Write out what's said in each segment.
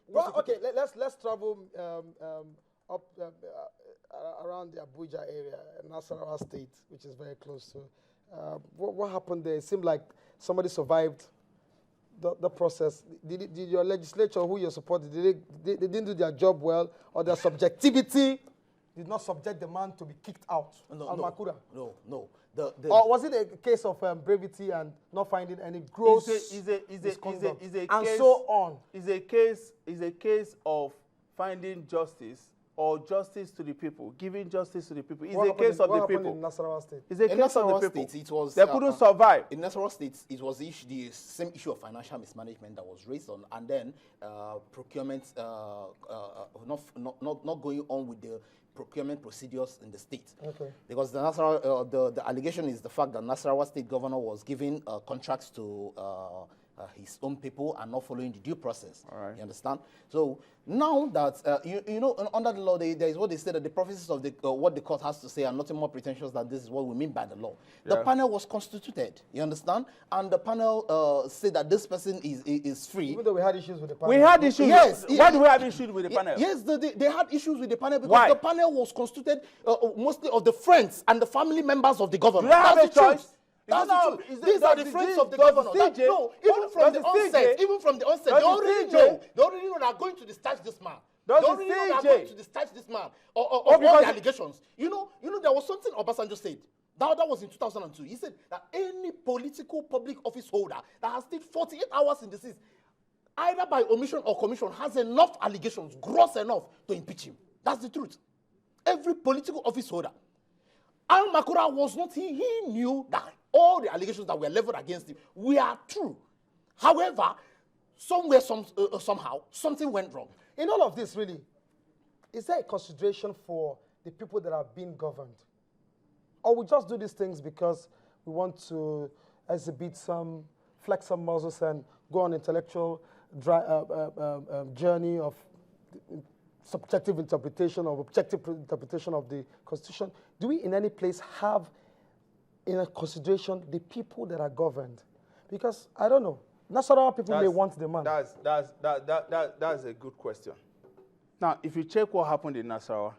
Well, okay, let's travel up around the Abuja area, Nasarawa State, which is very close to. What happened there? It seemed like somebody survived the process. Did your legislature, who you supported, they didn't do their job well, or their subjectivity did not subject the man to be kicked out? No. Or was it a case of brevity and not finding any gross misconduct, and so on? Is a case of finding justice, or justice to the people, giving justice to the people. It's a case of the people. In Nasarawa State? It's a case of the people. State, it was, they couldn't survive. In Nasarawa State, it was the same issue of financial mismanagement that was raised on, and then procurement not going on with the procurement procedures in the state. Okay. Because the allegation is the fact that Nasarawa State governor was giving contracts to his own people and not following the due process. All right. You understand? So now that you know, under the law, there is what they say, that the prophecies of what the court has to say are nothing more pretentious than this is what we mean by the law. Yeah. The panel was constituted. You understand? And the panel said that this person is free. Even though we had issues with the panel. We had issues. Yes. Why do we have issues with the panel? Yes, they had issues with the panel because the panel was constituted mostly of the friends and the family members of the governor. Do they have a choice? That's the truth. These are the friends of the governor. No, even from the onset, they already know that are going to discharge this man. They already know that are going to discharge this man or all the allegations. You know, there was something Obasanjo said. That was in 2002. He said that any political public office holder that has stayed 48 hours in the seat, either by omission or commission, has enough allegations, gross enough, to impeach him. That's the truth. Every political office holder. Al Makura was not, he knew that all the allegations that were leveled against him were true. However, somehow, something went wrong. In all of this, really, is there a consideration for the people that are being governed? Or we just do these things because we want to exhibit flex some muscles and go on intellectual journey of subjective interpretation or objective interpretation of the Constitution? Do we in any place have in a consideration the people that are governed? Because, I don't know, Nasarawa people may want the man. That's a good question. Now, if you check what happened in Nasarawa,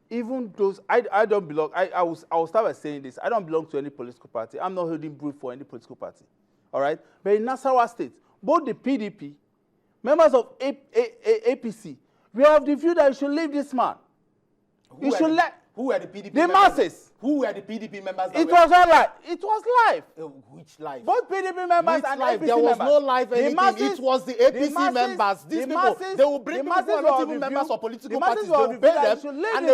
even those, I don't belong, I will start by saying this, I don't belong to any political party. I'm not holding brief for any political party, all right? But in Nasarawa State, both the PDP, members of APC, we have the view that you should leave this man. Who were the PDP the members? Masses. Who were the PDP members? It was all right. It was live. Which live? Both PDP members Which and live? APC There was members. no live anything. Masses, it was the APC members. These people, they will bring people who are not even members of political parties. They will pay them, and they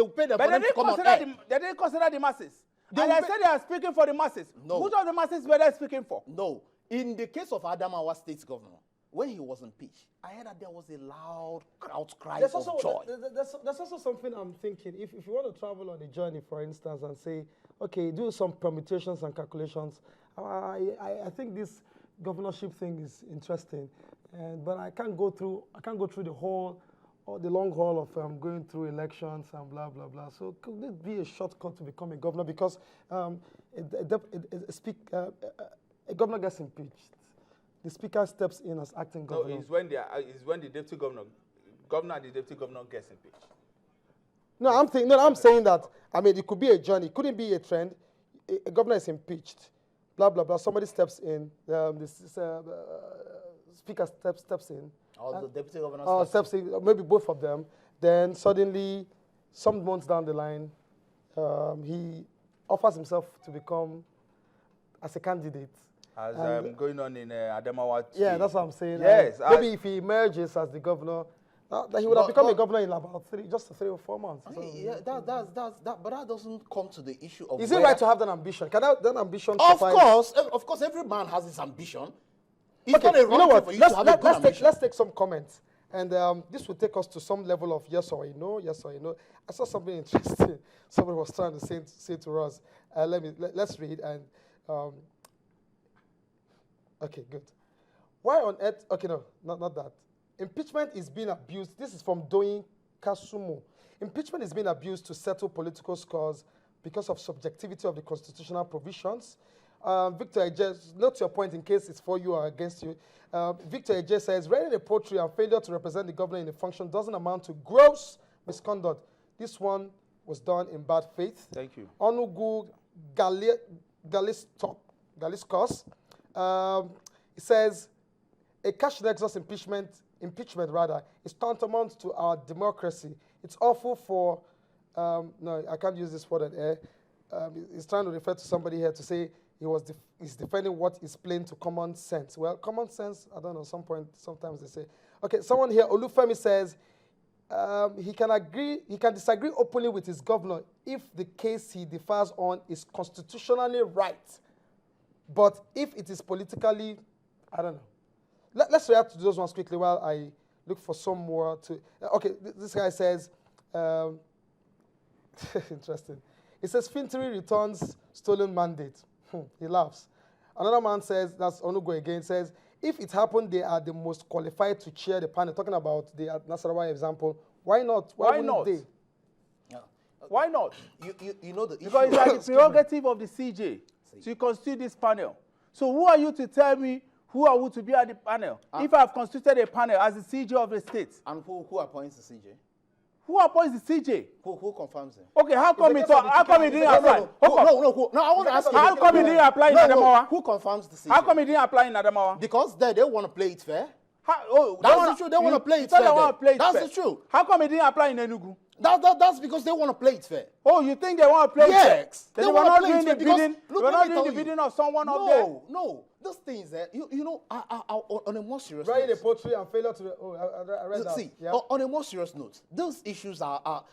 will pay them for them to come on air. They didn't consider the masses. And they said they are speaking for the masses. No. Which of the masses were they speaking for? No. In the case of Adamawa State governor, when he was impeached, I heard that there was a loud outcry of joy. There's also something I'm thinking. If you want to travel on a journey, for instance, and say, okay, do some permutations and calculations, I think this governorship thing is interesting, but I can't go through the long haul of going through elections and blah blah blah. So could this be a shortcut to become a governor? Because a governor gets impeached. The speaker steps in as acting governor. No, it's when the deputy governor and the deputy governor gets impeached. No, I'm saying that. I mean, it could be a journey. It couldn't be a trend. A governor is impeached. Blah blah blah. Somebody steps in. Speaker steps in. Or the deputy governor steps in. Maybe both of them. Then suddenly, some months down the line, he offers himself to become as a candidate. As going on in Adamawa. Yeah, that's what I'm saying. Yes. Maybe if he emerges as the governor, that he would have become a governor in about 3 or 4 months. So. Yeah, but that doesn't come to the issue of. Is it right to have that ambition? Can that ambition? Of course, every man has his ambition. It's okay, not a wrong thing for you to have a good ambition. Let's take some comments, and this will take us to some level of yes or no. Yes or no. I saw something interesting. Somebody was trying to say to us. Let's read and. Okay, good. Why on earth? Okay, no, not that. Impeachment is being abused. This is from Doyin Kasumo. Impeachment is being abused to settle political scores because of subjectivity of the constitutional provisions. Victor Eje, note your point in case it's for you or against you. Victor Eje says, writing a poetry and failure to represent the governor in a function doesn't amount to gross misconduct. This one was done in bad faith. Thank you. Onugu Galiskos, he says, a cash nexus impeachment is tantamount to our democracy. It's awful for, no, I can't use this word at air. He's trying to refer to somebody here to say he's defending what is plain to common sense. Well, common sense, I don't know, sometimes they say. Okay, someone here, Olufemi says, he can disagree openly with his governor if the case he differs on is constitutionally right. But if it is politically, I don't know. Let's react to those ones quickly while I look for some more to. Okay, this guy says, interesting. He says, Fintiri returns stolen mandate. He laughs. Another man says, that's Onugo again, says, if it happened, they are the most qualified to chair the panel. Talking about the Nasarawa example, why not? Why not? They? Yeah. Why not? You know the because issue. it's like the prerogative of the CJ to constitute this panel. So who are you to tell me who are who to be at the panel? If I have constituted a panel as the CJ of the state. And who appoints the CJ? Who appoints the CJ? Who confirms it? Okay, how come it didn't apply? No, I want to ask you. How come it didn't apply in Adamawa? Who confirms the CJ? How come it didn't apply in Adamawa? Because they want to play it fair. That's the truth. They want to play it fair. That's the truth. How come it didn't apply in Enugu? That's because they want to play it fair. Oh, you think they want to play it fair? Yes. They were not doing the bidding. They were not doing the bidding of someone up there. No. Those things, you know, on a more serious writing note. a poetry and failure to. I read that. See, yeah. on a more serious note, those issues are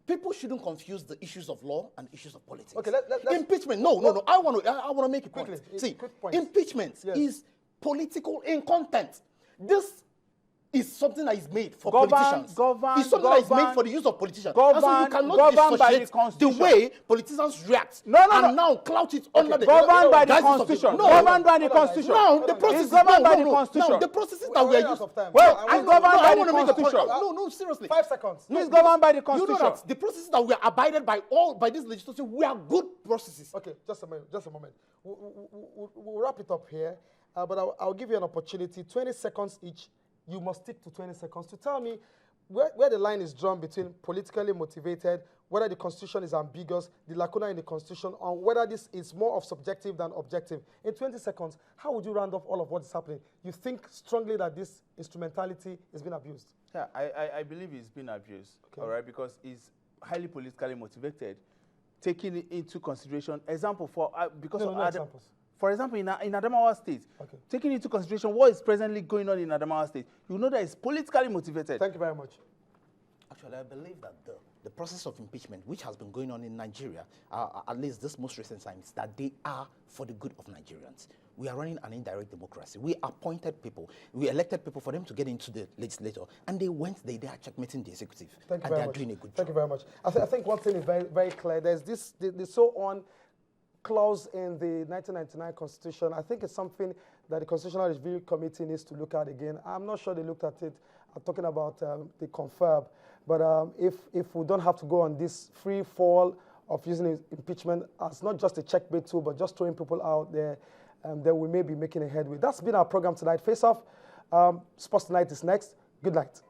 people shouldn't confuse the issues of law and issues of politics. Okay, let's impeachment. No. I want to make a point. Quickly, See, quick point. impeachment is political in content. This is something that is made for politicians. It's something that is made for the use of politicians. And so you cannot dissociate the way politicians react now clout it under the governed by the Constitution. Governed by the Constitution. Now the process is governed by the Constitution. Now the processes that we are using. Well, it's governed by the Constitution. No, seriously. 5 seconds. It's governed by the Constitution. You know that the processes that we are abided by by this legislation, we are good processes. Okay, just a moment. We'll wrap it up here, but I'll give you an opportunity, 20 seconds each. You must stick to 20 seconds to tell me where the line is drawn between politically motivated, whether the Constitution is ambiguous, the lacuna in the Constitution, or whether this is more of subjective than objective. In 20 seconds, how would you round off all of what is happening? You think strongly that this instrumentality is being abused? Yeah, I believe it's been abused, all right, because it's highly politically motivated, taking into consideration, example for, because of examples. For example, in Adamawa State, taking into consideration what is presently going on in Adamawa State, you know that it's politically motivated. Thank you very much. Actually, I believe that the process of impeachment, which has been going on in Nigeria, at least this most recent time, is that they are for the good of Nigerians. We are running an indirect democracy. We appointed people, we elected people for them to get into the legislature, and they went there, they are checkmating the executive. Thank you and very they are much. doing a good job. Thank you very much. I think one thing is very, very clear. There's this, the so-on clause in the 1999 Constitution. I think it's something that the Constitutional Review Committee needs to look at again. I'm not sure they looked at it. I'm talking about the confirm. But if we don't have to go on this free fall of using impeachment as not just a checkmate tool, but just throwing people out there, then we may be making a headway. That's been our program tonight. Face Off. Sports Tonight is next. Good night.